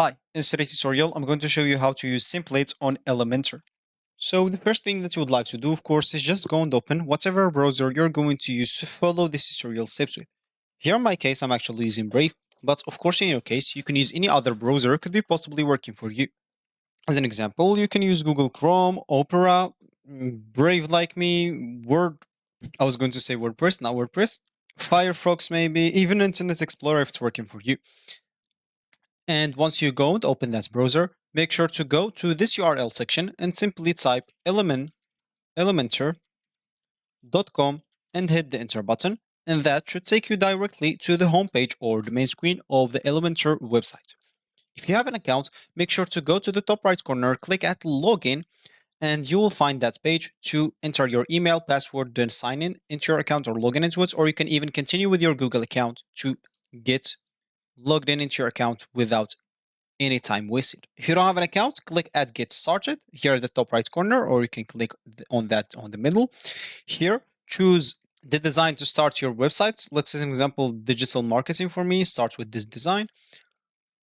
Hi, in today's tutorial, I'm going to show you how to use templates on Elementor. So the first thing that you would like to do, of course, is just go and open whatever browser you're going to use to follow this tutorial steps with. Here in my case, I'm actually using Brave, but of course in your case, you can use any other browser could be possibly working for you. As an example, you can use Google Chrome, Opera, Brave like me, Word, I was going to say WordPress, not WordPress, Firefox maybe, even Internet Explorer if it's working for you. And once you go and open that browser, make sure to go to this URL section and simply type elementor.com and hit the enter button. And that should take you directly to the homepage or the main screen of the Elementor website. If you have an account, make sure to go to the top right corner, click at login, and you will find that page to enter your email, password, then sign in into your account or log in into it, or you can even continue with your Google account to get logged in into your account without any time wasted. If you don't have an account, click at get started here at the top right corner, or you can click on that on the middle. Here, choose the design to start your website. Let's say, an example, digital marketing for me, start with this design.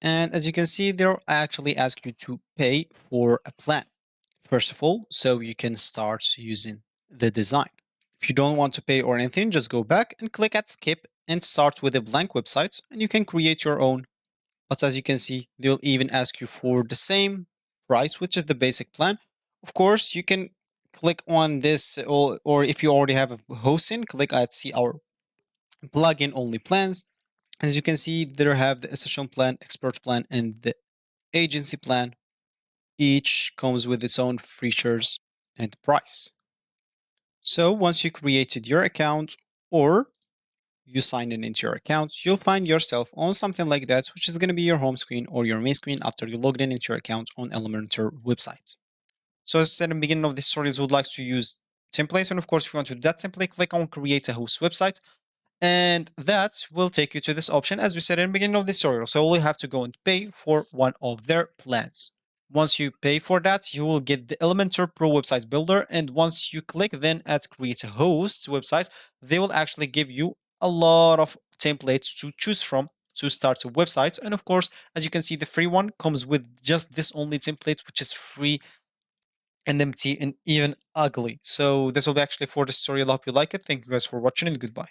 And as you can see, they'll actually ask you to pay for a plan, first of all, so you can start using the design. If you don't want to pay or anything, just go back and click at skip and start with a blank website, and you can create your own. But as you can see, they'll even ask you for the same price, which is the basic plan. Of course, you can click on this, or if you already have a hosting, click at see our plugin only plans. As you can see, there have the essential plan, expert plan, and the agency plan. Each comes with its own features and price. So once you created your account or you sign in into your account, you'll find yourself on something like that, which is going to be your home screen or your main screen after you logged in into your account on Elementor website. So as I said in the beginning of this tutorial, we would like to use templates. And of course, if you want to do that template, click on create a host website. And that will take you to this option, as we said in the beginning of this tutorial. So you have to go and pay for one of their plans. Once you pay for that, you will get the Elementor Pro website builder. And once you click then at create a host website, they will actually give you a lot of templates to choose from to start a website. And of course, as you can see, the free one comes with just this only template, which is free and empty and even ugly. So this will be actually for this tutorial. I hope you like it. Thank you guys for watching and goodbye.